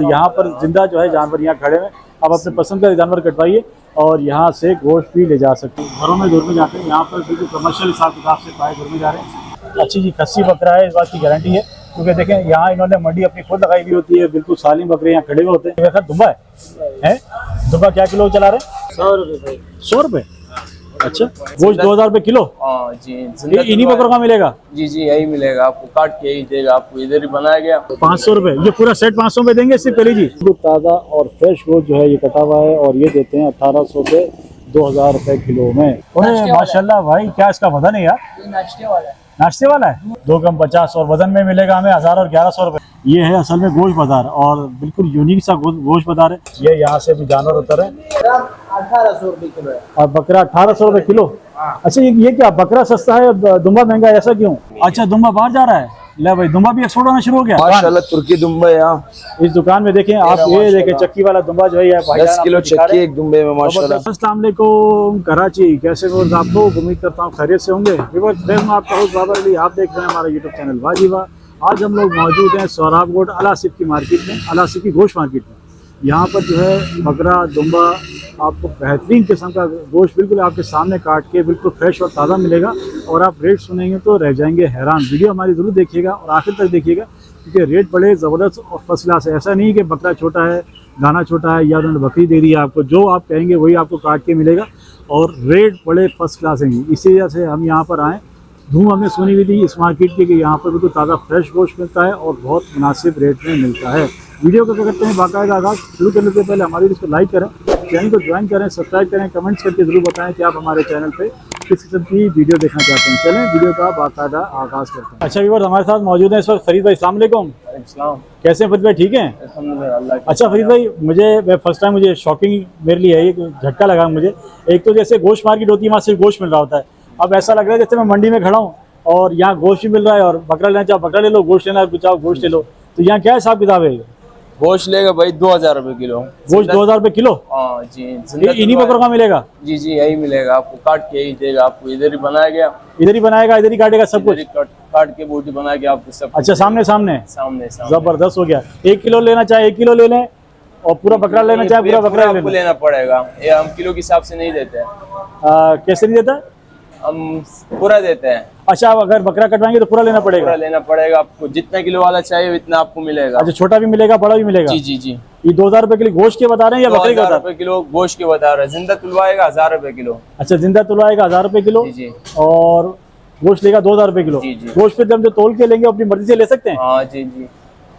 यहाँ पर जिंदा जो है जानवर यहाँ खड़े हैं, आप अपने पसंद का जानवर कटवाइए और यहाँ से गोश्त भी ले जा सकते हैं। घरों में दूर में जाते हैं, यहाँ पर बिल्कुल कमर्शियल हिसाब किताब से पाए दूर में जा रहे हैं। अच्छी जी खस्सी बकरा है, इस बात की गारंटी है, क्योंकि देखें यहाँ इन्होंने मंडी अपनी खुद लगाई हुई होती है, बिल्कुल सालिम बकरे यहाँ खड़े हुए होते हैं। वैसा दुम्बा है दुम्बा क्या किलो चला रहे हैं? 100 रुपये। 100 रुपये? अच्छा, गोश्त 2000 रुपये किलो? हाँ जी, इन्हीं बकरों का मिलेगा? जी जी यही मिलेगा आपको, काट के यही देगा आपको, इधर ही बनाया गया। 500 रुपये ये पूरा सेट 500 में देंगे सिर्फ पहले जी? ताज़ा और फ्रेश गोश्त जो है ये कटा हुआ है और ये देते हैं 1800 से 2000 रुपये किलो में। माशाल्लाह भाई, क्या इसका वजन है यार? नाश्ते वाला है। 2 कम 50 और वजन में मिलेगा हमें 1000 और 1100 रुपये। ये है असल में गोश्त बाजार और बिल्कुल यूनिक सा गोश्त बाजार है। ये यहाँ से भी जानवर उतर है। 1800 रुपये किलो है और बकरा 1800 रुपये किलो? अच्छा, ये क्या बकरा सस्ता है दुम्बा महंगा है, ऐसा क्यों? अच्छा, दुम्बा बाहर जा रहा है। ले भाई, दुम्बा भी एक्सपोर्ट होना शुरू हो गया माशाल्लाह। तुर्की दुम्बा है यहाँ इस दुकान में। देखें आप, ये देखें चक्की वाला दुम्बा जो है 10 किलो चक्की एक दुम्बे में माशाल्लाह। अस्सलाम वालेकुम कराची, कैसे हो आप लोग? उम्मीद करता हूँ खैरियत से होंगे। मैं आपका होस्ट बाबर अली, आप देख रहे हैं हमारा यूट्यूब चैनल वाजिबा। आज हम लोग मौजूद हैं सोहराब रोड अल आसिफ की मार्केट में, अल आसिफ की गोश्त मार्केट में। यहाँ पर जो है बकरा दुम्बा आपको बेहतरीन किस्म का गोश्त बिल्कुल आपके सामने काट के बिल्कुल फ्रेश और ताज़ा मिलेगा और आप रेट सुनेंगे तो रह जाएंगे हैरान। वीडियो हमारी ज़रूर देखिएगा और आखिर तक देखिएगा, क्योंकि रेट बड़े ज़बरदस्त और फर्स्ट क्लास है। ऐसा नहीं कि बकरा छोटा है, दाना छोटा है या उन्होंने बकरी दे दी है आपको, जो आप कहेंगे वही आपको काट के मिलेगा और रेट बड़े फर्स्ट क्लास हैं। इसी वजह से हम यहाँ पर आएँ। धूम हमने सुनी हुई थी इस मार्केट की कि यहाँ पर बिल्कुल ताज़ा फ्रेश गोश्त मिलता है और बहुत मुनासिब रेट में मिलता है। वीडियो को क्या करते हैं, बाकायदा आगाज़ शुरू करने से पहले हमारी इसको लाइक करें, चैनल को ज्वाइन करें, सब्सक्राइब करें, कमेंट्स करके ज़रूर बताएं कि आप हमारे चैनल पे किस किस्म की वीडियो देखना चाहते हैं। चलें वीडियो का बाकायदा आगाज़ करते हैं। अच्छा व्यूअर्स, हमारे साथ मौजूद हैं इस वक्त फरीद भाई। अस्सलाम वालेकुम। कैसे हैं फरीद भाई, ठीक हैं? अच्छा फरीद भाई, मुझे फर्स्ट टाइम मुझे शॉकिंग मेरे लिए है, ये झटका लगा मुझे। एक तो जैसे गोश्त मार्केट होती है, वहाँ सिर्फ गोश्त मिल रहा होता है, अब ऐसा लग रहा है जैसे मैं मंडी में खड़ा हूँ और यहाँ गोश्त भी मिल रहा है और बकरा लेना चाहो बकरा ले लो, गोश्त लेना चाहो गोश्त ले लो। तो यहाँ क्या हिसाब किताब है? गोश्त लेगा भाई 2000 रुपये किलो। गोश्त 2000 रुपये किलो? हाँ जी, इन्हीं बकरों का मिलेगा? जी जी यही मिलेगा आपको, काट के यही देगा आपको, इधर ही बनाया गया। इधर ही बनाएगा, इधर ही काटेगा सब कुछ? काट के बोटी बना के आपको सब। अच्छा, सामने सामने सामने जबरदस्त हो गया। 1 किलो लेना चाहे 1 किलो ले लें और पूरा बकरा लेना चाहे पूरा बकरा आपको लेना पड़ेगा। ये हम किलो के हिसाब से नहीं देते। कैसे नहीं देता? हम पूरा देते हैं। अच्छा, अगर बकरा कटवाएंगे तो पूरा लेना पड़ेगा? पूरा लेना पड़ेगा आपको, जितना किलो वाला चाहिए उतना आपको मिलेगा। अच्छा, छोटा भी मिलेगा बड़ा भी मिलेगा? जी जी जी। ये 2000 रुपए किलो गोश्त के बता रहे हैं या बकरी के बता रहे हैं? किलो गोश्त के बता रहे हैं। जिंदा तुलवाएगा 1000 रुपए किलो। अच्छा, जिंदा तुलवाएगा 1000 रुपए किलो जी। और गोश्त लेगा 2000 रुपए किलो? जी जी। गोश्त पे हम जो तोल के लेंगे अपनी मर्जी से ले सकते हैं? हाँ जी जी,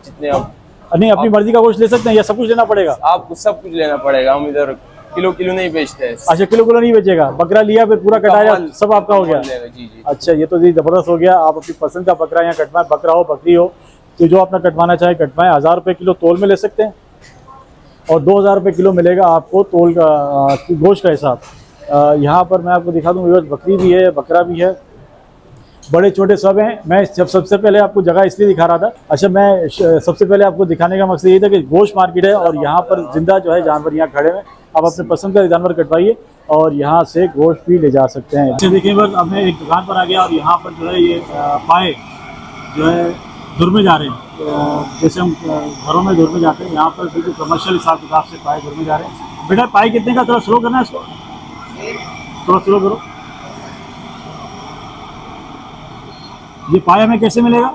जितने आप नहीं अपनी मर्जी का गोश्त ले सकते हैं या सब कुछ लेना पड़ेगा? आपको सब कुछ लेना पड़ेगा, हम इधर किलो किलो नहीं बेचते हैं। अच्छा, किलो किलो नहीं बेचेगा, बकरा लिया फिर पूरा कटाया सब आपका हो गया? जी जी। अच्छा, ये तो जी जबरदस्त हो गया। आप अपनी पसंद का बकरा यहाँ कटवाएं, बकरा हो बकरी हो, तो जो अपना कटवाना चाहे कटवाएं। 1000 रुपये किलो तोल में ले सकते हैं और 2000 रुपये किलो मिलेगा आपको तोल का गोश्त का हिसाब। यहाँ पर मैं आपको दिखा दूँ, बकरी भी है बकरा भी है, बड़े छोटे सब हैं। मैं सबसे पहले आपको जगह इसलिए दिखा रहा था। अच्छा, मैं सबसे पहले आपको दिखाने का मकसद ये था कि गोश्त मार्केट है और यहाँ पर जिंदा जो है जानवर यहाँ खड़े हैं, आप अपने पसंद का जानवर कटवाइए और यहाँ से गोश्त भी ले जा सकते हैं। अच्छा देखिए, बस अब मैं एक दुकान पर आ गया और यहाँ पर जो है ये पाए जो है दूर में जा रहे हैं। जैसे हम घरों में दूर में जाते हैं, यहाँ पर बिल्कुल कमर्शियल हिसाब किताब से पाए दूर में जा रहे हैं। बेटा पाए कितने का? थोड़ा स्लो करना है इसको, थोड़ा स्लो करो। ये पाए हमें कैसे मिलेगा?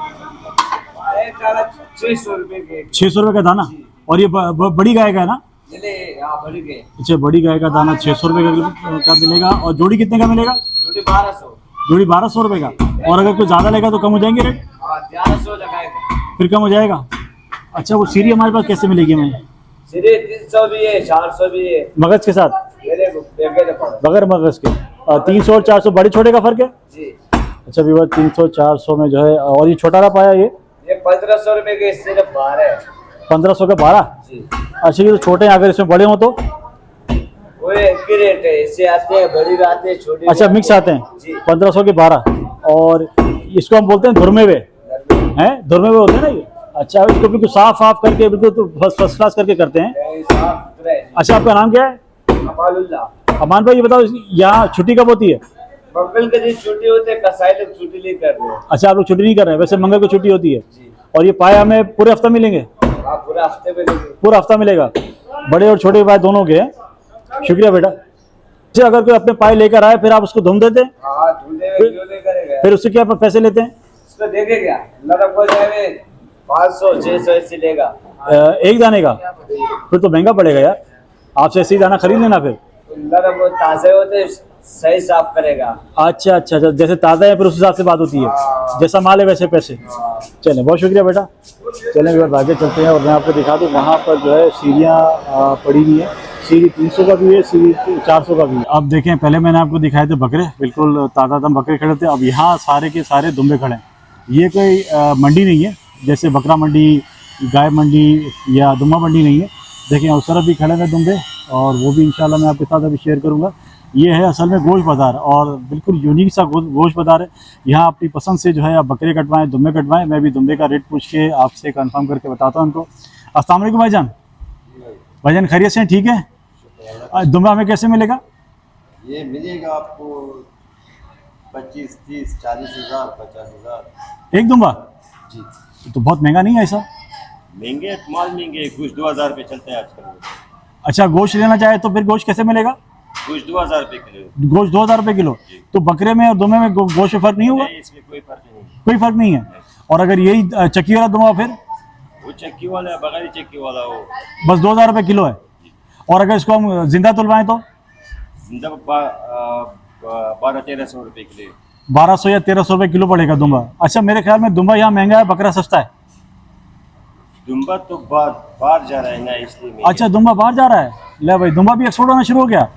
600 रुपये। 600 रुपये का दाना? और ये बड़ी गाय का है ना? अच्छा, बड़ी गाय का दाना 600 रुपये का मिलेगा। और जोड़ी कितने का मिलेगा? जोड़ी 1200। जोड़ी 1200 रुपये का। और अगर कोई ज़्यादा लेगा तो कम हो जाएंगे रेट? 1100 लगाएगा, फिर कम हो जाएगा। अच्छा, वो सीरी हमारे पास कैसे मिलेगी हमें? सीधे 300 भी है, 400 भी है, मगज के साथ? बगैर मगज के 300 और 400 बड़े छोटे का फर्क है जी। अच्छा विवाद 300 400 में जो है। और ये छोटा रहा पाया ये 1500 रुपए के, सिर्फ 12 है। 1500 का 12? जी। अच्छा, ये तो छोटे हैं, अगर इसमें बड़े हो तो? वो एक ही रेट है, इससे आते हैं बड़ी आते हैं छोटी। अच्छा, मिक्स आते हैं 1500 के 12। और इसको हम बोलते हैं धुरमे हुए हैं, धुरमे हुए होते हैं ना ये। अच्छा, इसको बिल्कुल साफ साफ करके बिल्कुल तो फर्स्ट क्लास करके करते हैं। अच्छा, आपका नाम क्या है? अमान भाई, ये बताओ यहाँ छुट्टी कब होती है? मंगल के दिन छुट्टी होती है, कसाई लोग छुट्टी नहीं कर रहे हैं। अच्छा, आप लोग छुट्टी नहीं कर रहे हैं, वैसे मंगल को छुट्टी होती है। और ये पाया हमें पूरे हफ्ता मिलेंगे? पूरे पूरा हफ्ते में देंगे। पूरा हफ्ता मिलेगा। बड़े और छोटे भाई दोनों के हैं। शुक्रिया बेटा। अच्छा, अगर कोई अपने पाए लेकर आए फिर आप उसको धुम देते हैं, हाँ ढूंढे क्यों नहीं करेगा, फिर उससे क्या पैसे लेते हैं? उसको देंगे क्या, नरम हो जाए 500-600 ऐसे लेगा। एक दाने का? फिर तो महंगा पड़ेगा यार, आपसे ऐसे ही दाना खरीद लेना फिर। नरम वो ताजे होते सही साफ करेगा। अच्छा अच्छा अच्छा, जैसे ताज़ा है फिर उस हिसाब से बात होती है, जैसा माल है वैसे पैसे। चलें, बहुत शुक्रिया बेटा। चलें एक बार आगे चलते हैं और मैं आपको दिखा दूँ वहाँ पर जो है सीढ़ियाँ पड़ी हुई हैं। सीढ़ी 300 का भी है, सीढ़ी 400 का भी है। अब देखें, पहले मैंने आपको दिखाए थे बकरे, बिल्कुल ताज़ा दम बकरे खड़े थे। अब यहाँ सारे के सारे दुम्बे खड़े हैं। ये कोई मंडी नहीं है, जैसे बकरा मंडी, गाय मंडी या दुम्बा मंडी नहीं है। देखें उस तरफ भी खड़े हैं दुम्बे, और वो भी इंशाल्लाह मैं आपके साथ अभी शेयर करूँगा। ये है असल में गोश्त बाज़ार, और बिल्कुल यूनिक सा गोश्त बाज़ार है। यहाँ अपनी पसंद से जो है आप बकरे कटवाएं, दुम्बे कटवाएं। मैं भी दुम्बे का रेट पूछ के आपसे कंफर्म करके बताता हूँ उनको। अस्सलाम वालेकुम भाईजान। भाईजान खैरियत से हैं? ठीक है। दुम्बा हमें कैसे मिलेगा? ये मिलेगा आपको 25, 30, 40 हज़ार, 50 हज़ार एक दुम्बा? जी। तो बहुत महंगा नहीं है ऐसा? महंगे माल महंगे, कुछ 2000 रुपये चलते हैं आजकल। अच्छा, गोश्त लेना चाहे तो फिर गोश्त कैसे मिलेगा? कुछ 2000 रुपये किलो। गोश्त 2000 रुपये किलो? तो बकरे में और दुम्बे में गोश्त में फ़र्क नहीं होगा? नहीं, इसमें कोई फर्क नहीं। कोई फ़र्क नहीं है। और अगर यही चक्की वाला दुम्बा फिर? वो चक्की वाला है, बगैर चक्की वाला हो। बस 2000 रुपये किलो है। और अगर इसको हम जिंदा तुलवाएं तो? जिंदा 1200-1300 रुपये किलो। 1200 या 1300 रुपये किलो पड़ेगा दुम्बा। अच्छा, मेरे ख्याल में दुम्बा यहाँ महंगा है, बकरा सस्ता है। दुम्बा तो बाहर जा रहा है ना, इसलिए महंगा। अच्छा, दुम्बा बाहर जा रहा है। ले भाई, दुम्बा भी एक्सपोर्ट होना शुरू हो गया।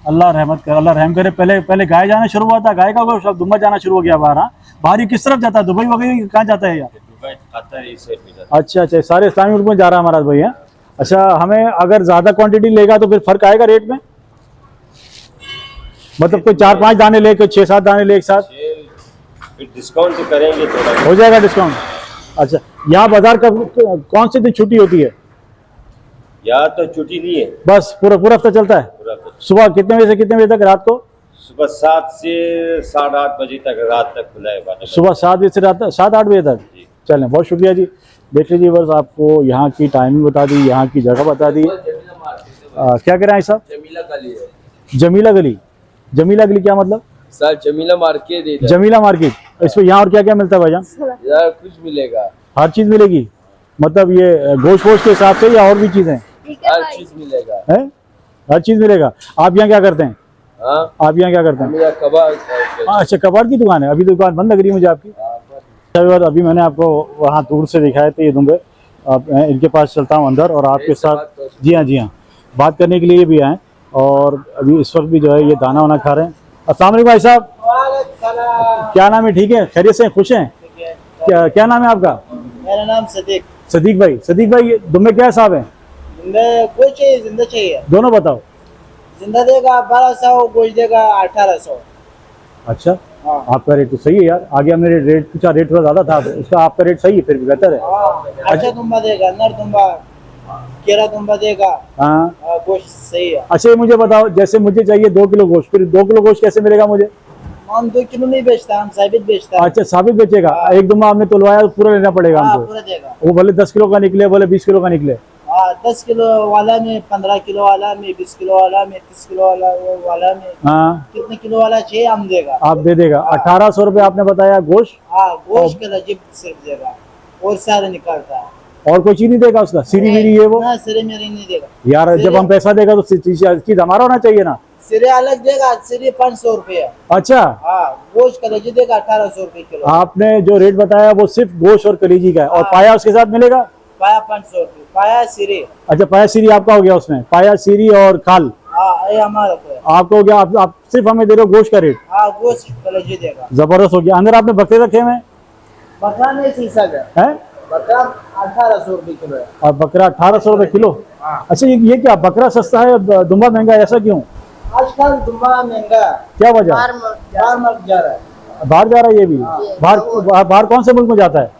अल्लाह रहमत कर, अल्लाह रहम करे। पहले गाय जाना शुरू हुआ था, गाय का गोश्त, अब दुम्बा जाना शुरू हो गया बाहर। हाँ, बाहर ही किस तरफ जाता है? दुबई वगैरह कहाँ जाता है यार? दुबई, कतर, इस साइड में जाता अच्छा अच्छा, सारे इस्लामी मुल्क में जा रहा है हमारा भाई। है अच्छा, हमें अगर ज़्यादा क्वांटिटी लेगा तो फिर फ़र्क आएगा रेट में? मतलब कोई 4-5 दाने ले, कोई 6-7 दाने ले एक साथ? है। फिर डिस्काउंट तो करेंगे थोड़ा। हो जाएगा डिस्काउंट? अच्छा, यहाँ बाजार का कौन से दिन छुट्टी होती है? यहाँ तो छुट्टी नहीं है, बस पूरा हफ्ता चलता है। पूरा सुबह कितने बजे से कितने बजे तक? रात को सुबह 7 से 8:30 बजे तक, रात तक खुला है बाजार। सुबह 7 बजे से रात 7-8 बजे तक? जी। चलें, बहुत शुक्रिया जी। देख लीजिए बस, आपको यहाँ की टाइमिंग बता दी, यहाँ की जगह बता दी। क्या कह रहे हैं साहब? जमीला गली है जमीला गली? जमीला गली क्या मतलब? सर, जमीला मार्केट है जमीला मार्केट। इसमें यहाँ और क्या क्या मिलता है भाईजान? यार, कुछ मिलेगा, हर चीज़ मिलेगी? मतलब ये गोश्त वोश्त के हिसाब से या और भी चीज़ें हर चीज मिलेगा। हैं? हर चीज़ मिलेगा। आप यहाँ क्या करते हैं? हाँ, आप यहाँ क्या करते हैं? मेरा कबाब। अच्छा, कबाड़ की दुकान है। अभी दुकान बंद लग रही है मुझे आपकी। अभी मैंने आपको वहाँ दूर से दिखाए थे ये दुम्बे। अब मैं इनके पास चलता हूँ अंदर और आपके साथ, जी हाँ, बात करने के लिए भी आए। और अभी इस वक्त भी जो है ये दाना वाना खा रहे हैं। अस्सलाम वालेकुम भाई साहब, क्या नाम है? ठीक है, खैरियत से खुश हैं? क्या नाम है आपका? मेरा नाम सदीक। सदीक भाई। सदीक भाई, ये दुम्बे क्या हिसाब है? गोश्त चाहिए, जिंदा चाहिए? दोनों बताओ। जिंदा देगा 1200, गोश्त देगा 1800। अच्छा, हाँ। आपका रेट तो सही है यार। आगे हमने रेट पूछा, रेट थोड़ा ज़्यादा था, उसका आपका रेट सही है, फिर भी बेहतर है। अच्छा दुम्बा देगा, नर दुम्बा, केरा दुम्बा देगा। हाँ, गोश्त सही है। अच्छा, ये मुझे बताओ, जैसे मुझे चाहिए 2 किलो गोश्त, फिर 2 किलो गोश्त कैसे मिलेगा मुझे? हम 2 किलो नहीं बेचता, हम साबित बेचता है। अच्छा, साबित बेचेगा। एक दुम्बा आपने तुलवाया तो पूरा लेना पड़ेगा हाँ, हमको? पूरा देगा। वो भले 10 किलो का निकले, भले 20 किलो का निकले। 10 किलो वाला में, 15 किलो वाला में, 20 किलो वाला में, 30 किलो वाला में, हाँ, कितने किलो वाला चाहिए हम देगा। आप दे देगा। 1800 रुपये आपने बताया गोश्त? हाँ, गोश्त का लजीब सिर्फ देगा और सारे निकालता है। और कोई चीज नहीं देगा उसका? सीरी वीरी है वो? ना, सिरे मेरे नहीं देगा यार, जब हम पैसा देगा तो चीज हमारा होना चाहिए ना। सिरे अलग देगा, सिरे 500 रुपये। अच्छा, हाँ, गोश्त का लजी देगा 1800 रुपये किलो। आपने जो रेट बताया वो सिर्फ गोश्त और कलीजी का है, और पाया उसके साथ मिलेगा? पाया 500 रुपये, पाया सिरे। अच्छा, पाया सीरी आपका हो गया उसमें? पाया सीरी और खाल हाँ, ये हमारा तो है। आपको हो गया। आप सिर्फ हमें दे रहे हो गोश्त का रेट? हाँ, गोश्त का लजी देगा। जबरदस्त हो गया। अंदर आपने बकरे रखे हुए हैं? बकरा नहीं सीसा का है? बकरा 1800 रुपये किलो है। और बकरा 1800 रुपये किलो? अच्छा, ये क्या बकरा सस्ता है, दुम्बा महंगा है, ऐसा क्यों? आजकल दुम्बा महंगा, क्या वजह? बाहर मुल्क जा रहा है। बाहर जा रहा है ये भी? बाहर कौन से मुल्क में जाता है?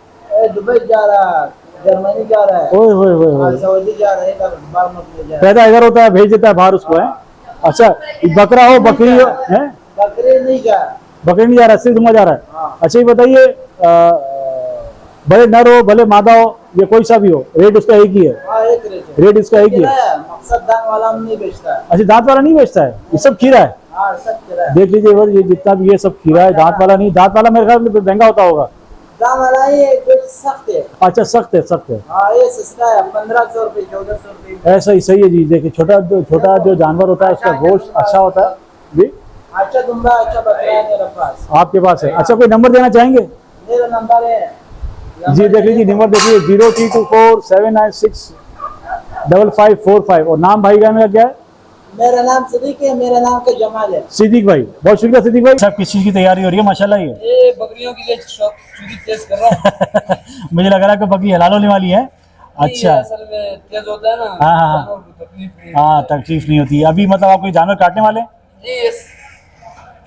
दुबई जा रहा है, जर्मनी जा रहा है, ओए होए होए होए। सऊदी जा रहा है, बाहर मुल्क में जा रहा है। पैदा इधर होता है, भेज देता है बाहर उसको, है? अच्छा, बकरा हो, बकरी हो, है? बकरे नहीं जा रहा। बकरी नहीं जा रहा, सिर्फ दुम्बा जा रहा है। अच्छा, ये बताइए, भले नर हो भले मादा हो या कोई सा भी हो, रेट उसका एक ही है? हाँ एक रेट है। रेट इसका एक ही है? मकसद दान वाला हम नहीं बेचता है। अच्छा, दांत वाला नहीं बेचता है, ये सब खीरा है। हाँ सब खीरा है। देख लीजिए ये जितना भी ये सब खीरा है, दांत वाला नहीं। दांत वाला मेरे ख्याल में महंगा होता होगा। दाम वाला ये कुछ सख्त है। अच्छा, सख्त है, सख्त है। हाँ ये सस्ता है, 1500 रुपये 1400 रुपये। ऐसा ही सही है जी। देखिए छोटा जो जानवर होता है उसका गोश्त अच्छा होता है जी। अच्छा दुम्बा अच्छा बकरा है मेरे पास। आपके पास है? अच्छा, कोई नंबर देना चाहेंगे? मेरा नंबर है जी देख लीजिए, नंबर देखिए 0324796545। और नाम भाई का मेरा क्या है? मेरा नाम सिद्दीक है, मेरा नाम का जमाल है। सिद्दीक भाई, बहुत शुक्रिया सिद्दीक भाई। सब किस चीज़ की तैयारी हो रही है माशाल्लाह? ये बकरियों की लिए चूरी तेज कर रहा हूँ। मुझे लग रहा है कि बकरी हलाल होने वाली है। अच्छा, असल में तेज होता है ना। हाँ, हाँ, जानवर को तकलीफ नहीं हाँ, तकलीफ नहीं होती है अभी। मतलब आप कोई जानवर काटने वाले हैं? जी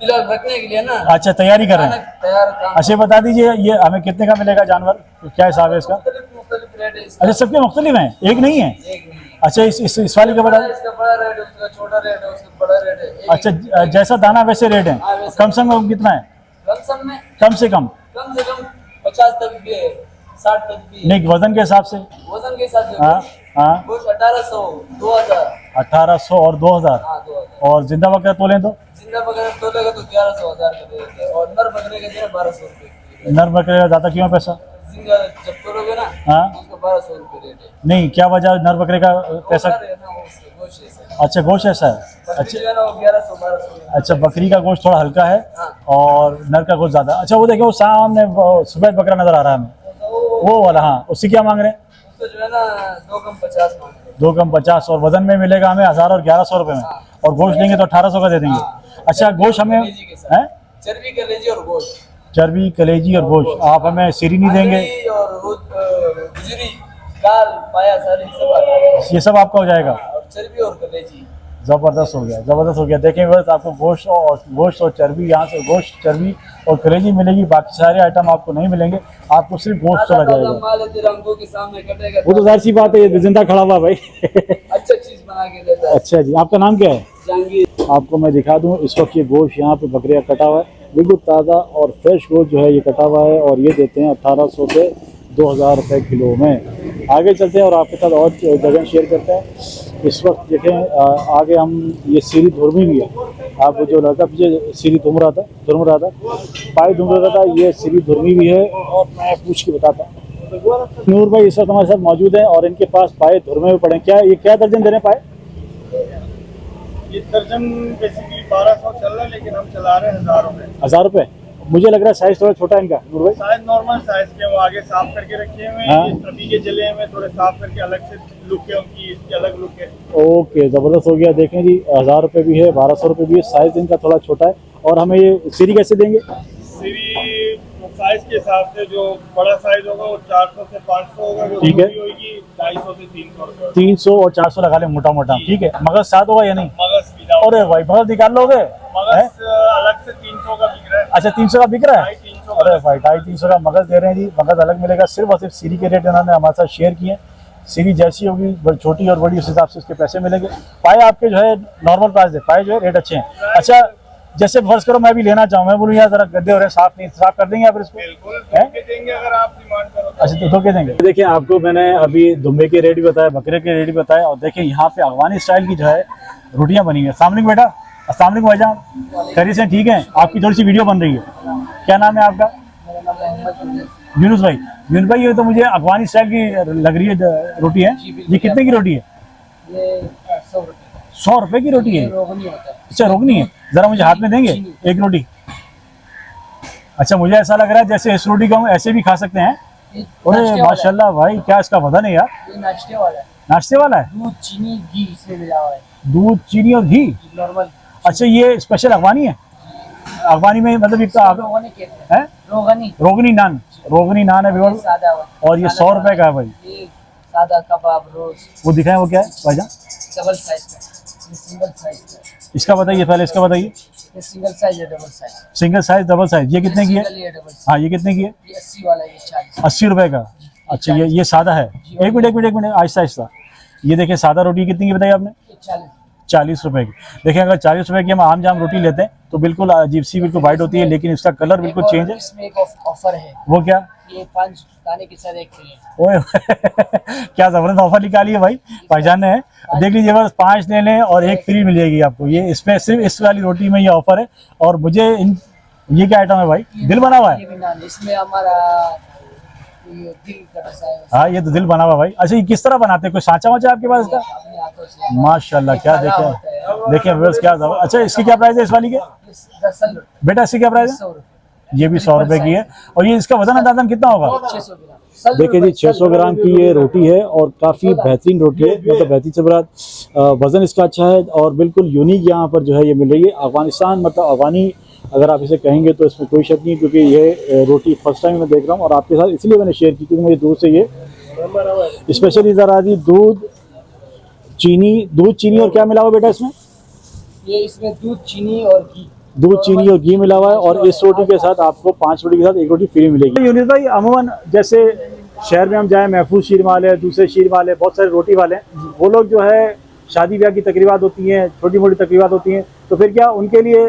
फिलहाल रखने के लिए ना अच्छा, तैयारी कर रहे हैं। तैयार काम। अच्छा, बता दीजिए ये हमें कितने का मिलेगा जानवर, क्या हिसाब है इसका? मुख्तलिफ रेट है इसका। अच्छा, सबके मुख्तलिफ हैं, एक नहीं है? एक नहीं है। अच्छा, इस वाले का बता। इसका बड़ा रेट है, उसका छोटा रेट है, उसका बड़ा रेट है। अच्छा, जैसा दाना वैसे रेट है। हाँ, वैसे। कम से कम कितना है? लमसम में कम से कम 50 तक भी है, 60 तक भी है। नहीं, वजन के हिसाब से? वजन के हिसाब से हाँ, हाँ। कुछ 1800 2000। 1800 और 2000। हाँ 2000। और जिंदा बकरा तोलें तो? जिंदा बकरा तोलेगा तो 1100 1000 का दे देते हैं, और नर बकरे का जो है 1200 रुपये। नर बकरे का ज़्यादा क्यों है पैसा? जिंदा जब तोलोगे ना हाँ। उसका 1200 रुपये रेट है। नहीं, क्या वजह नर बकरे का पैसा? नर है ना, वो उसका गोश्त ऐसा है। अच्छा, गोश्त ऐसा है। बकरी अच्छा, जो है ना वो 1100 1200। अच्छा, बकरी का गोश्त थोड़ा हल्का है हाँ। और नर का गोश्त ज़्यादा। अच्छा, वो देखिए वो सामने सफेद बकरा नजर आ रहा है हमें, तो वो वाला। हाँ, उससे क्या मांग रहे हैं? उसको जो है ना 2 कम 50 मांग रहे हैं। 2 कम 50। और वजन में मिलेगा हमें 1000 और 1100 रुपये में। और गोश्त लेंगे तो 1800 का दे देंगे। अच्छा, गोश्त हमें कलेजी के साथ। है? चर्बी कलेजी और गोश्त। चर्बी, कलेजी और गोश्त। आप हमें सीरी नहीं देंगे? आंधड़ी और गुजरी काल पाया सारी सब आता है। ये सब आपका हो जाएगा? और चर्बी और कलेजी। ज़बरदस्त हो गया, ज़बरदस्त हो गया। देखें बस आपको गोश्त और चर्बी, यहाँ से गोश्त, चर्बी और कलेजी मिलेगी, बाकी सारे आइटम आपको नहीं मिलेंगे। आपको सिर्फ गोश्त चला जाएगा। माल है तेरा आंखों के सामने कटेगा। वो तो जाहिर सी बात है, ये जिंदा खड़ा हुआ भाई। अच्छा चीज बना के देता है। अच्छा जी, आपका नाम क्या है? जहांगीर। आपको मैं दिखा दूं, इस वक्त ये गोश्त यहाँ पे बकरिया कटा हुआ है, बिल्कुल ताज़ा और फ्रेश गोश्त जो है ये कटा हुआ है। और ये देते हैं 1800 से 2000 रुपये किलो में। आगे चलते हैं और आपके साथ और जगह शेयर करते हैं। इस वक्त देखें आगे हम ये सीरी धुरमी भी है। आप जो लड़का पीछे सीरी धुम रहा था पाए धुम रहा था, ये सीरी धुरमी भी है। और मैं पूछ के बताता हूँ। नूर भाई इस वक्त हमारे साथ मौजूद हैं और इनके पास पाए धुरमे में पड़े। क्या दर्जन दे रहे हैं पाए? ये दर्जन बेसिकली 1200 चल रहा है, लेकिन हम चला रहे हैं 1000 रुपए। 1000 रुपये? मुझे लग रहा है साइज थोड़ा छोटा है इनका नूर भाई। साइज नॉर्मल साइज के, वो आगे साफ करके रखे हुए हैं। हाँ। ये अभी के जले हुए थोड़े साफ करके अलग से लुक है उनकी, इसकी अलग लुक है। ओके, ज़बरदस्त हो गया। देखें जी, 1000 रुपये भी है, 1200 रुपये भी है। साइज इनका थोड़ा छोटा है। और हमें ये सीरी कैसे देंगे? सीरी साइज के हिसाब से जो बड़ा साइज होगा वो 400 से 500 होगा, जो ठीक है। छोटी होगी 250 से 300 रुपये। 300 और 400 लगा लें मोटा मोटा, ठीक है। मगज साथ होगा या नहीं? मगज विदाउट। अरे भाई, मगज निकाल लोगे? मगज अलग से 300 का बिक रहा है। अच्छा, 300 का बिक रहा है? 350 का। अरे भाई, 250 का मगज दे रहे हैं जी। मगज अलग मिलेगा। सिर्फ और सिर्फ सीरी के रेट इन्होंने हमारे साथ शेयर किए। सीरी जैसी होगी छोटी और बड़ी, उस हिसाब से उसके पैसे मिलेंगे। पाए आपके जो है नॉर्मल प्राइस है, पाए जो है रेट अच्छे हैं। अच्छा, जैसे फर्ज करो मैं भी लेना चाहूँ, मैं बोलूँ यार जरा गद्दे हो रहे हैं, साफ नहीं, साफ कर देंगे आप इसको? बिल्कुल है? धोखे देंगे अगर आप डिमांड करो तो। अच्छा, तो धोखे देंगे। देखिए, आपको मैंने अभी दुम्बे के रेट भी बताया, बकरे के रेट भी बताया। और देखिए यहाँ पे अफगानी स्टाइल की जो है रोटियाँ बनी है। अस्सलाम वालेकुम बेटा। अस्सलाम वालेकुम भाईजान, खैरियत से ठीक है? आपकी थोड़ी सी वीडियो बन रही है, क्या नाम है आपका? यूनुस भाई। यूनुस भाई, ये तो मुझे अफगानी स्टाइल की लग रही है रोटी है। ये कितने की रोटी है? ये 100 रुपये 100 रुपये की रोटी है? रोगनी होता है। अच्छा, रोकनी है? जरा मुझे हाथ में देंगे एक रोटी? अच्छा, मुझे ऐसा लग रहा है जैसे इस रोटी को हम ऐसे भी खा सकते हैं। ये अरे नाश्ते वाला माशाल्लाह भाई, क्या इसका पता नहीं यार। है। ये नाश्ते वाला है। नाश्ते वाला है? दूध चीनी घी इसमें मिला हुआ है। दूध, चीनी और घी? नॉर्मल। अच्छा, ये स्पेशल अफगानी है? अफगानी में मतलब रोगनी कहते हैं। है रोगनी। रोगनी नान? रोगनी नान है ये बिल्कुल। सादा हुआ। और ये 100 रुपए का है भाई। ये सादा कबाब रोज वो दिखाएं, वो क्या है भाईजान? डबल साइज का। ये सिंगल साइज का। इसका बताइए, पहले इसका बताइए। ये सिंगल साइज है, double size. Single size, double size, ये कितने की है? सिंगल ये डबल साइज। हाँ, ये कितने की है? ये 80 वाला, ये 40। 80 रुपए का? अच्छा, ये सादा है? एक मिनट आहिस्ता आहिस्ता। ये देखिए, सादा रोटी कितनी की बताई आपने? ये 40। 40 रुपए की। देखिए, अगर 40 रुपए की हम आम जाम रोटी लेते हैं तो बिल्कुल अजीब सी, बिल्कुल वाइट होती है, लेकिन इसका कलर बिल्कुल चेंज है। इसमें एक ऑफर है। वो क्या? ये 5 दाने के साथ एक फ्री है। ओए क्या जबरदस्त ऑफर निकाली है भाई भाईजान ने। देख लीजिए बस 5 ले लें और एक फ्री मिलेगी आपको। ये इसमें सिर्फ इस वाली रोटी में ये ऑफर है। और मुझे ये क्या आइटम है भाई? दिल बना हुआ है। ये भी नान, इसमें हमारा ये दिल का रसा है, हाँ ये तो दिल बना हुआ भाई। अच्छा ये किस तरह बनाते हैं? कोई सांचा वाचा आपके पास इसका? अपने हाथों से माशाल्लाह क्या देखें देखें व्यूअर्स क्या जबरदस्त। अच्छा इसकी क्या प्राइस है इस वाली के? 10 रुपये, बेटा इसकी क्या प्राइस है? 100 रुपये, ये भी 100 रुपए की है। और ये इसका वजन अंदाजन कितना होगा? 600 ग्राम। देखिए जी 600 ग्राम की ये रोटी है और काफ़ी बेहतरीन रोटी है, मतलब बेहतरीन से बड़ा वज़न इसका अच्छा है और बिल्कुल यूनिक यहाँ पर जो है ये मिल रही है। अफगानिस्तान मतलब अफगानी अगर आप इसे कहेंगे तो इसमें कोई शक नहीं, क्योंकि ये रोटी फर्स्ट टाइम मैं देख रहा हूँ और आपके साथ इसलिए मैंने शेयर की क्योंकि मुझे दूर से ये स्पेशली ज़रा जी दूध चीनी और क्या मिला हुआ बेटा इसमें? ये इसमें दूध, चीनी और घी, दूध चीनी और घी मिला हुआ है। और इस रोटी के साथ आपको 5 रोटी के साथ एक रोटी फ्री मिलेगी। यूनिस भाई अमूमन जैसे शहर में हम जाएं, महफूज शीर वाले, दूसरे शीर वाले, बहुत सारे रोटी वाले हैं, वो लोग जो है शादी ब्याह की तकरीबात होती हैं, छोटी मोटी तकरीबात होती हैं, तो फिर क्या उनके लिए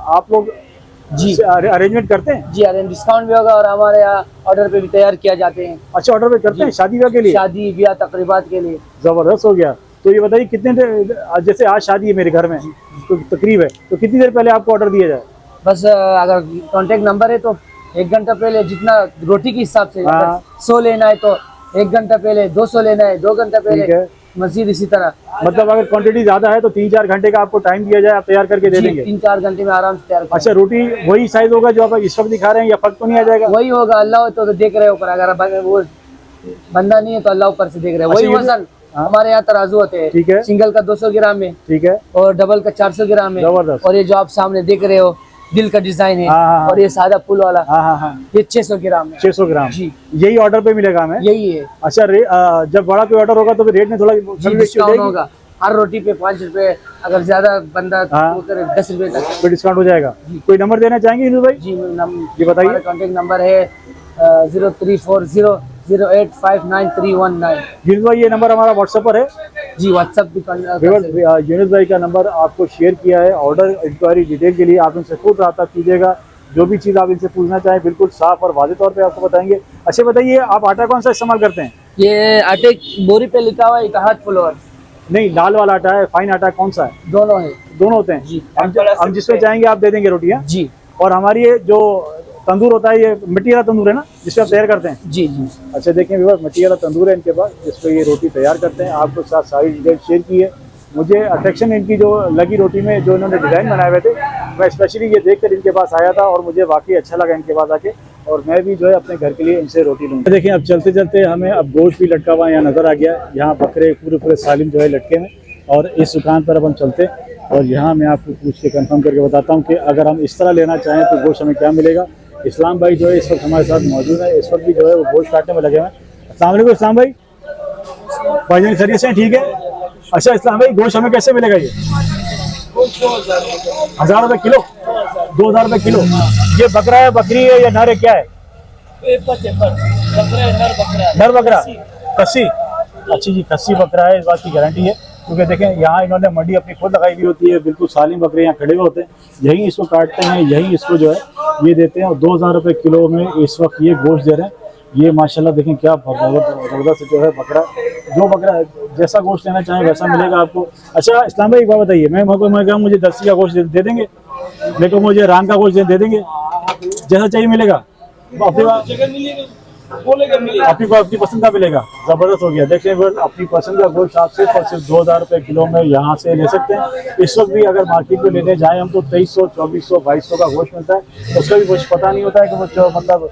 आप लोग जी अरेंजमेंट करते हैं? जी अरे डिस्काउंट भी होगा और हमारे यहाँ ऑर्डर पे भी तैयार किया जाते हैं। अच्छा ऑर्डर पे करते हैं शादी ब्याह के लिए? शादी ब्याह तकरीबात के लिए। ज़बरदस्त हो गया। तो ये बताइए कितने जैसे आज शादी है मेरे घर में तो तकरीब है, तो कितनी देर पहले आपको ऑर्डर दिया जाए? बस अगर कांटेक्ट नंबर है तो 1 घंटा पहले, जितना रोटी के हिसाब से, हाँ। अगर 100 लेना है तो 1 घंटा पहले, 200 लेना है 2 घंटा ठीक है। पहले, मजीद इसी तरह। मतलब अगर क्वांटिटी ज़्यादा है तो 3-4 घंटे का आपको टाइम दिया जाए, आप तैयार करके दे देंगे? 3-4 घंटे में आराम से तैयार कर। अच्छा रोटी वही साइज होगा जो आप इस वक्त दिखा रहे हैं या फर्क तो नहीं आ जाएगा? वही होगा, अल्लाह हो तो देख रहे हो, पर अगर वो बंदा नहीं है तो अल्लाह ऊपर से देख रहे हैं। अच्छा, वही ये वजन हाँ। हमारे यहाँ तराजू होते हैं। ठीक है। सिंगल का 200 ग्राम है ठीक है। और डबल का 400 ग्राम है। जबरदस्त। और ये जो आप सामने देख रहे हो दिल का डिजाइन है, हाँ। और ये सादा पुल वाला, हाँ ये 600 ग्राम है। 600 ग्राम जी यही ऑर्डर पे मिलेगा हमें? यही है। अच्छा जब बड़ा कोई ऑर्डर होगा तो फिर रेट में थोड़ा जी कमी बेशी हो डिस्काउंट जाएगी? होगा, हर रोटी पे 5 रुपए, अगर ज्यादा बंदा हाँ। वो करे 10 रुपए तक। फिर डिस्काउंट हो जाएगा। कोई नंबर देना चाहेंगे हिंदू भाई? जी ये बताइए। कॉन्टेक्ट नंबर है 0340085939। यूनिस भाई ये नंबर हमारा व्हाट्सएप पर है। जी व्हाट्सएप भी यूनिस भाई का नंबर आपको शेयर किया है। ऑर्डर इंक्वायरी डिटेल के लिए आप इनसे खुद रब्ता कीजिएगा। जो भी चीज़ आप इनसे पूछना चाहें बिल्कुल साफ और वाज़ेह तौर पे आपको बताएंगे। अच्छा बताइए आप आटा कौन सा इस्तेमाल करते हैं? ये आटे बोरी पे लिखा हुआ है इत्तेहाद फ्लोर। नहीं लाल वाला आटा है, फाइन आटा कौन सा है? दोनों है। दोनों होते हैं जी। हम जिसमें चाहेंगे आप दे देंगे रोटियाँ। जी और हमारी ये जो तंदूर होता है ये मिट्टी वाला तंदूर है ना जिसपे आप तैयार करते हैं? जी जी अच्छा देखें व्यूअर्स मिट्टी वाला तंदूर है इनके पास जिसपे ये रोटी तैयार करते हैं। आपको साथ सारी डिटेल शेयर की है। मुझे अट्रैक्शन इनकी जो लगी रोटी में जो इन्होंने डिज़ाइन बनाए हुए थे, मैं स्पेशली ये देखकर इनके पास आया था और मुझे वाकई अच्छा लगा इनके पास आके और मैं भी जो है अपने घर के लिए इनसे रोटी लूँगा। देखिए अब चलते चलते हमें अब गोश्त भी लटका हुआ यहाँ नज़र आ गया। यहाँ बकरे पूरे सालिम जो है लटके हैं और इस दुकान पर अब हम चलते हैं और यहाँ मैं आपको पूछ के कंफर्म करके बताता हूँ कि अगर हम इस तरह लेना चाहें तो गोश्त हमें क्या मिलेगा। इस्लाम भाई जो है इस वक्त हमारे साथ मौजूद है, इस वक्त भी जो है वो गोश्त काटने में लगे हुए हैं। अस्सलाम वालेकुम इस्लाम भाई, भाईजान खैरियत से ठीक है? अच्छा इस्लाम भाई गोश्त हमें कैसे मिलेगा? ये 1000 रुपये किलो, 2000 रुपये किलो। ये बकरा है, बकरी है या नर है, क्या है? नर बकरा, कस्सी। अच्छी जी कस्सी बकरा है, इस बात की गारंटी है क्योंकि देखें यहाँ इन्होंने मंडी अपनी खुद लगाई हुई होती है। बिल्कुल सालिम बकरे यहाँ खड़े हुए होते हैं, यही इसको काटते हैं, यही इसको जो है ये देते हैं और 2000 रुपये किलो में इस वक्त ये गोश्त दे रहे हैं। ये माशाल्लाह देखें क्या ज़बरदस्त जो है बकरा, जो बकरा जैसा गोश्त लेना चाहें वैसा मिलेगा आपको। अच्छा इस्लाम भाई एक बात बताइए, मैं कहूँ मुझे दर्सी का गोश्त दे देंगे, मेरे को मुझे रान का गोश्त दे देंगे, जैसा चाहिए मिलेगा? आपकी अपनी पसंद का मिलेगा। ज़बरदस्त हो गया। देखें अपनी पसंद का गोश्त आप सिर्फ और सिर्फ 2000 रुपये किलो में यहाँ से ले सकते हैं। इस वक्त भी अगर मार्केट में लेने जाएँ हम तो 2300, 2400, 2200 का गोश्त मिलता है। उसका भी कुछ पता नहीं होता है कि वो मतलब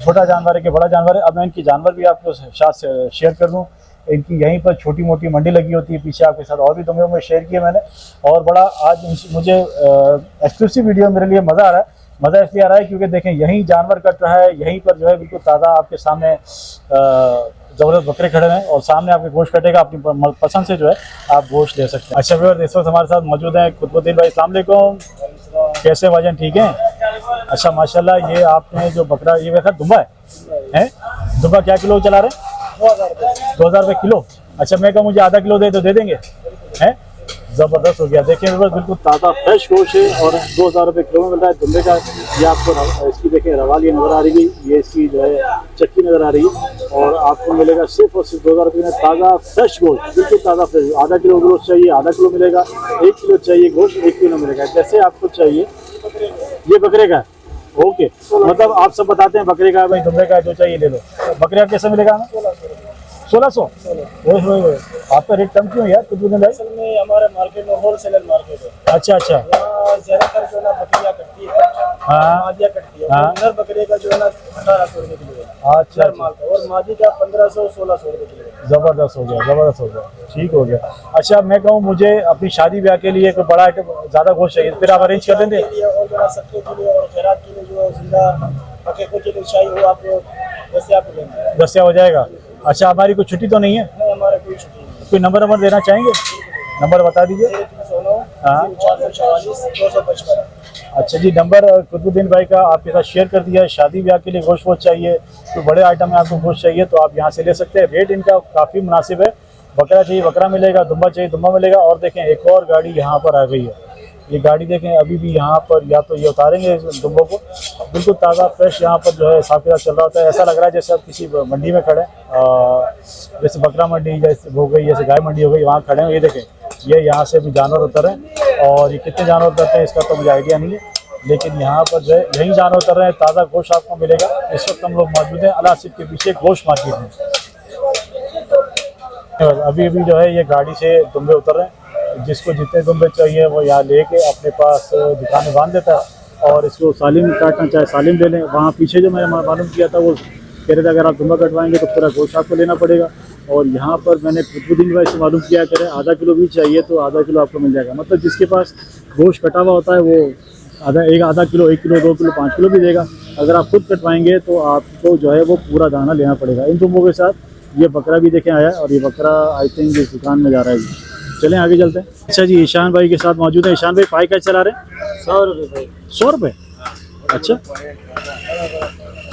छोटा जानवर है कि बड़ा जानवर है। अब मैं इनकी जानवर भी आपको साथ शेयर कर दूँ। इनकी यहीं पर छोटी मोटी मंडी लगी होती है पीछे, आपके साथ और भी दुनिया में शेयर किया मैंने। और बड़ा आज मुझे एक्सक्लूसिव वीडियो मेरे लिए मज़ा आ रहा है। मज़ा इसलिए आ रहा है क्योंकि देखें यहीं जानवर कट रहा है, यहीं पर जो है बिल्कुल ताज़ा आपके सामने ज़बरदस्त बकरे खड़े हैं और सामने आपके गोश्त कटेगा। अपनी पसंद से जो है आप गोश्त ले सकते हैं। अच्छा व्यूअर्स इस वक्त हमारे साथ मौजूद हैं कुतुबुद्दीन भाई। अस्सलाम वालेकुम, कैसे भाईजान ठीक हैं? अच्छा माशाल्लाह ये आपने जो बकरा ये वैसा दुम्बा है? दुम्बा क्या किलो चला रहे हैं? 2000 रुपये किलो। अच्छा मैं कहूँ मुझे आधा किलो दे तो दे देंगे? हैं ज़बरदस्त हो गया। देखिए व्यूअर्स, बिल्कुल ताज़ा फ्रेश गोश्त है और 2000 रुपये किलो में मिल रहा है दुम्बे का। ये आपको इसकी देखिए रवाली नज़र आ रही है, ये इसकी जो है चक्की नज़र आ रही है और आपको मिलेगा सिर्फ और सिर्फ 2000 रुपये में ताज़ा फ्रेश गोश्त, बिल्कुल ताज़ा फ्रेश। आधा किलो गोश्त चाहिए आधा किलो मिलेगा, 1 किलो चाहिए गोश्त 1 किलो मिलेगा, जैसे आपको चाहिए। ये बकरे का है, ओके, मतलब आप सब बताते हैं बकरे का भाई दुम्बे का जो चाहिए ले लो। बकरे का कैसे मिलेगा हमें? 1600। आपका रेट कम क्यों यार कुतुबुद्दीन भाई? असल में हमारे मार्केट में होलसेलर मार्केट है। अच्छा अच्छा, यहाँ ज्यादातर जो है ना बकरियाँ कटती है, हाँ मादिया कटती है। हाँ। नर बकरे का जो है ना 1800 रुपये किलो है अच्छा नर माल का, और मादी का 1500-1600 रुपये किलो है। ज़बरदस्त हो गया, ज़बरदस्त हो गया, ठीक हो गया। अच्छा मैं कहूँ मुझे अपनी शादी ब्याह के लिए कोई बड़ा आइटम ज़्यादा गोश्त चाहिए, फिर आप अरेंज कर देंगे? के लिए और जो है सबके के लिए और खैरात के लिए जो जिंदा बकरे को जो चाहिए वो आप दस्तियाब देंगे। दस्तियाब हो जाएगा। अच्छा हमारी कोई छुट्टी तो नहीं है? नहीं, हमारा कोई छुट्टी नहीं। कोई नंबर देना चाहेंगे? नंबर बता दीजिए। 0309 हाँ 444 255। अच्छा जी, नंबर कुतुबुद्दीन भाई का आपके साथ शेयर कर दिया है। शादी ब्याह के लिए गोश्त वोश्त चाहिए, तो बड़े आइटम में आपको गोश्त चाहिए तो आप यहाँ से ले सकते हैं। रेट इनका काफ़ी मुनासिब है। बकरा चाहिए बकरा मिलेगा, दुम्बा चाहिए दुम्बा मिलेगा। और देखें एक और गाड़ी यहाँ पर आ गई है, ये गाड़ी देखें अभी भी यहाँ पर या तो ये उतारेंगे दुम्बों को, बिल्कुल ताज़ा फ्रेश यहाँ पर जो है हिसाब किताब चल रहा होता है। ऐसा लग रहा है जैसे आप किसी मंडी में खड़े हैं, जैसे बकरा मंडी जैसे हो गई, जैसे गाय मंडी हो गई, वहाँ खड़े हैं। ये देखें ये यहाँ से भी जानवर उतर रहे हैं और ये कितने जानवर उतरते हैं इसका तो मुझे आइडिया नहीं है, लेकिन यहाँ पर जो है यही जानवर उतर रहे हैं। ताज़ा गोश्त आपको मिलेगा। इस वक्त हम लोग मौजूद हैं अला सिफ के पीछे गोश्त मार्केट में। अभी अभी जो है ये गाड़ी से दुम्बे उतर रहे हैं, जिसको जितने दुम्बे चाहिए वो यहाँ लेके अपने पास दुकान में बांध देता है और इसको सालिम काटना चाहे सालिम ले लें। वहाँ पीछे जो मैंने मालूम किया था वो कह रहे थे अगर आप दुम्बा कटवाएंगे तो पूरा गोश्त आपको लेना पड़ेगा। और यहाँ पर मैंने कुतुबुद्दीन भाई से मालूम किया करें आधा किलो भी चाहिए तो आधा किलो आपको मिल जाएगा। मतलब जिसके पास गोश्त कटा हुआ होता है वो आधा किलो 1 किलो 2 किलो 5 किलो भी देगा। अगर आप खुद कटवाएंगे तो आपको जो है वो पूरा दाना लेना पड़ेगा। इन दुम्बों के साथ ये बकरा भी देखें आया और ये बकरा आई थिंक इस दुकान में जा रहा है। चलें आगे चलते हैं। अच्छा जी, ईशान भाई के साथ मौजूद है। ईशान भाई पाई कैसे चला रहे हैं? 100 रुपये। 100 रुपये? अच्छा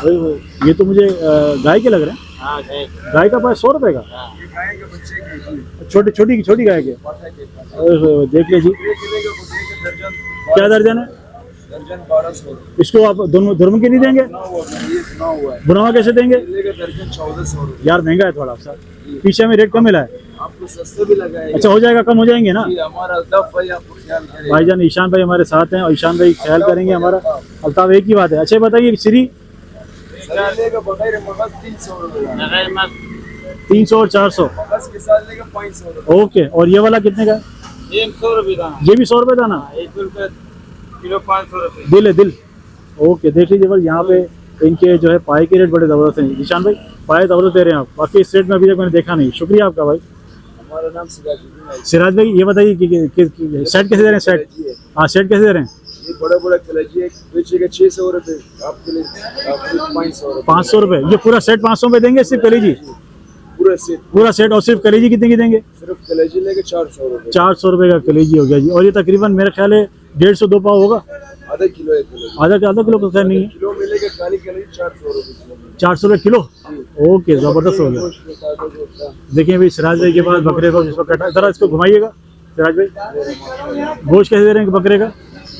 वही ये तो मुझे गाय के लग रहे हैं। हाँ, गाय का पाई 100 रुपये का? छोटी गाय के? देख लीजिए क्या दर्जन है? दर्जन 1200। इसको आप दोनों धर्म के नहीं देंगे? बुनावा कैसे देंगे? दर्जन 1400 यार महंगा है थोड़ा सा, पीछे में रेट कम मिला है। आपको सस्ते भी लगाएंगे। अच्छा हो जाएगा, कम हो जाएंगे ना? हमारा अल्ताफ भाई आपको ख्याल करेंगे। भाईजान ईशान भाई हमारे साथ हैं और ईशान भाई ख्याल करेंगे हमारा। अल्ताफ एक ही बात है। अच्छा बताइए श्री 300 और 400 के साथ लेगा 500 रुपये। ओके। और ये वाला कितने का है? 100 रुपये का। ये भी 100 रुपये था ना? 1 रुपये किलो 500 रुपये। दिल है दिल। ओके देख लीजिए बस यहाँ पे इनके जो है पाए के रेट बड़े ज़बरदस्त हैं। ईशान भाई पाए ज़बरदस्त दे रहे हैं आप, बाकी इस रेट में अभी तक मैंने देखा नहीं। शुक्रिया आपका भाई। हमारा नाम सिराज। सिराज भाई ये बताइए कि सेट कैसे दे रहे हैं? सेट हाँ सेट कैसे दे रहे हैं? ये बड़ा कलेजी है, बेचेगा 600 रुपये, आपके लिए 500 रुपये। 500 रुपये? ये पूरा सेट 500 में देंगे सिर्फ कलेजी? पूरा सेट और सिर्फ कलेजी कितने की देंगे? सिर्फ कलेजी लेके 400 रुपये। 400 रुपये का कलेजी हो गया जी। और ये तकरीबन मेरा ख्याल है 150-2 पाव होगा। आधा किलो है कलेजी। आधा किलो तो खैर नहीं है। किलो मिलेगा काली कलेजी 400 रुपये किलो। 400 रुपये किलो? ओके ज़बरदस्त हो गया। देखिए भाई सिराज भाई के पास बकरे को जिसको कटा, ज़रा इसको घुमाइएगा सिराज भाई। गोश्त कैसे दे रहे हैं बकरे का?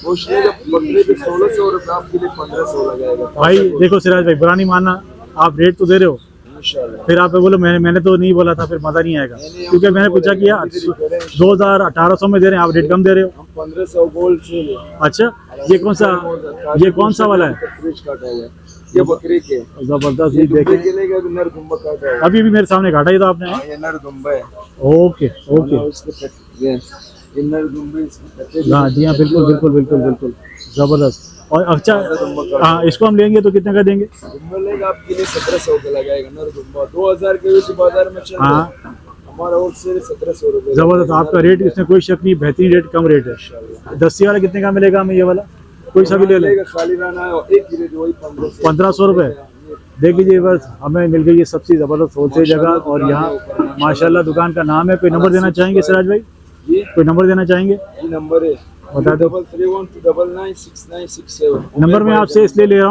बकरे पे 1600 रुपये, आपके लिए 1500 लगाएगा। भाई देखो सिराज भाई बुरा नहीं मानना, आप रेट तो दे रहे हो, फिर आप बोलो मैंने तो नहीं बोला था, फिर मजा नहीं आएगा। क्योंकि मैंने पूछा किया 2000-1800 में दे रहे हैं, आप रेट कम दे रहे हो। हम 1500 गोल्ड से। अच्छा ये कौन सा वाला है? ये बकरी के जबरदस्त। ये देखें नर दुम्बा काटा है। अभी भी मेरे सामने काटा ही था आपने। ये नर दुम्बा है। ओके हाँ जी हाँ बिल्कुल जबरदस्त। और अच्छा हाँ इसको हम लेंगे तो कितने का देंगे? दुम्बा लेगा आपके लिए 1700 का लगाएगा। नर दुम्बा 2000 के वैसे बाजार में चल रहा है, हमारा होलसेल 1700 रुपये। जबरदस्त आपका रेट, इसमें कोई शक नहीं, बेहतरीन रेट, कम रेट है। दस्ती वाला कितने का मिलेगा हमें? ये वाला कोई सा भी ले लेगा। खाली रहना है 1 किलो वही 1500 रुपये। देख लीजिए बस हमें मिल गई ये सबसे ज़बरदस्त होलसेल जगह और यहाँ माशाल्लाह दुकान का नाम है। कोई नंबर देना चाहेंगे सिराज भाई? कोई नंबर देना चाहेंगे? नंबर है बता दो। 3312996967। नंबर मैं आपसे इसलिए ले रहा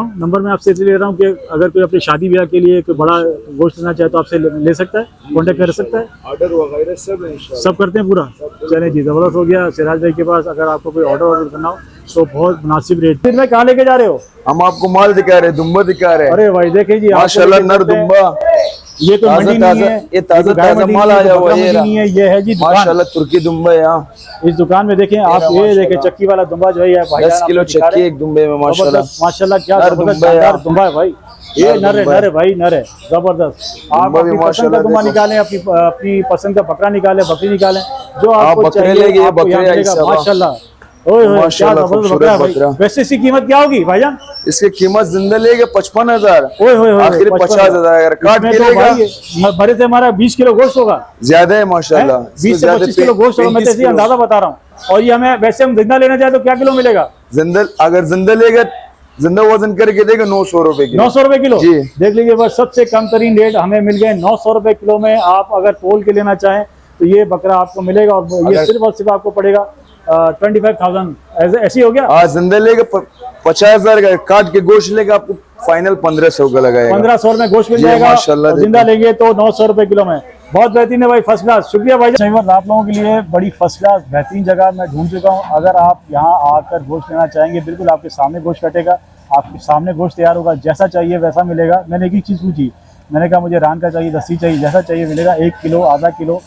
हूँ कि अगर कोई अपनी शादी ब्याह के लिए कोई बड़ा गोश्त लेना चाहे तो आपसे ले सकता है, कॉन्टेक्ट कर सकता है। ऑर्डर वगैरह सब है इंशाल्लाह। सब करते हैं पूरा। चलें जी, ज़बरदस्त हो गया। सिराज भाई के पास अगर आपको कोई ऑर्डर करना हो तो बहुत मुनासिब रेट। फिर मैं कहाँ लेके जा रहे हो? हम आपको माल दिखा रहे हैं, दुम्बा दिखा रहे हैं। अरे भाई देखें जी, माशाल्लाह नर दुम्बा, ये तो मंडी नहीं है, ये ताजा माल आया हुआ है। ये है जी दुकान। माशाल्लाह तुर्की दुम्बा है यहाँ। इस दुकान में देखें आप, ये देखें चक्की वाला दुम्बा जो है 10 किलो चक्की एक दुम्बे में माशाल्लाह। माशाल्लाह क्या नर जबरदस्त दुम्बा है शानदार दुम्बा है भाई। ये नर है भाई, नर है जबरदस्त। आप अपनी पसंद का दुम्बा निकालें, अपनी पसंद का बकरा निकालें, बकरी निकालें, जो आपको चाहिए माशाल्लाह। ओए होए क्या जबरदस्त बकरा है भाई। वैसे इसकी कीमत क्या होगी भाईजान? इसकी कीमत जिंदा लेके 55,000, ओए होए आखिर 50,000। अगर काट के लेगा बड़े से हमारा 20 किलो गोश्त होगा, ज्यादा है माशाल्लाह। 20 से 25 किलो गोश्त होगा, मैं तो इसी अंदाजा बता रहा हूँ। और ये हमें वैसे हम जिंदा लेना चाहे तो क्या किलो मिलेगा? जिंदा अगर जिंदा लेगा, जिंदा वजन करके देगा 900 रुपए किलो। 900 रुपए किलो जी। देख लीजिए, बस सबसे कम तरीन रेट हमें मिल गए 900 रुपए किलो में। आप अगर तोल के लेना चाहें तो ये बकरा आपको मिलेगा, और ये सिर्फ और सिर्फ आपको पड़ेगा 25,000। ऐसे ही हो गया। आज जिंदा लेगा 50,000 का, काट के गोश्त लेगा आपको फाइनल 1500 का लगाएगा। 1500 में गोश्त मिल जाएगा, और जिंदा लेंगे तो 900 रुपए किलो में। बहुत बेहतरीन है भाई, फर्स्ट क्लास। शुक्रिया भाई। आप लोगों के लिए बड़ी फर्स्ट क्लास बेहतरीन जगह मैं ढूंढ चुका हूँ। अगर आप यहाँ आकर गोश्त लेना चाहेंगे, बिल्कुल आपके सामने गोश्त कटेगा, आपके सामने गोश्त तैयार होगा, जैसा चाहिए वैसा मिलेगा। मैंने एक ही चीज़ पूछी, मैंने कहा मुझे रान का चाहिए, लस्सी चाहिए, जैसा चाहिए मिलेगा। 1 किलो, आधा किलो,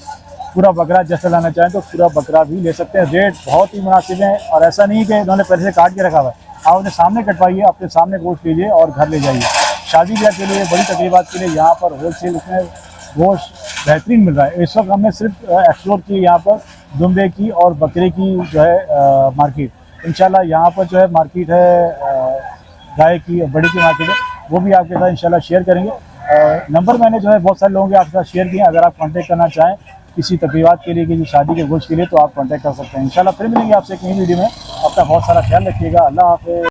पूरा बकरा जैसा लाना चाहें तो पूरा बकरा भी ले सकते हैं। रेट बहुत ही मुनासिब है, और ऐसा नहीं कि इन्होंने पहले से काट के रखा हुआ है। आप अपने सामने कटवाइए, अपने सामने गोश्त लीजिए और घर ले जाइए। शादी ब्याह के लिए, बड़ी तकरीबात के लिए यहाँ पर होलसेल इसमें गोश्त बेहतरीन मिल रहा है। इस वक्त हमने सिर्फ एक्सप्लोर की यहाँ पर दुम्बे की और बकरे की जो है मार्केट। इंशाल्लाह यहाँ पर जो है मार्केट है गाय की और बड़ी की मार्केट है, वो भी आपके साथ इंशाल्लाह शेयर करेंगे। नंबर मैंने जो है बहुत सारे लोगों के आपके साथ शेयर किए। अगर आप कांटेक्ट करना चाहें किसी तकरीबात के लिए, किसी शादी के गोश्त के लिए, तो आप कांटेक्ट कर सकते हैं। इंशाल्लाह फिर मिलेंगे आपसे एक नई वीडियो में। अपना बहुत सारा ख्याल रखिएगा। अल्लाह हाफ़िज़।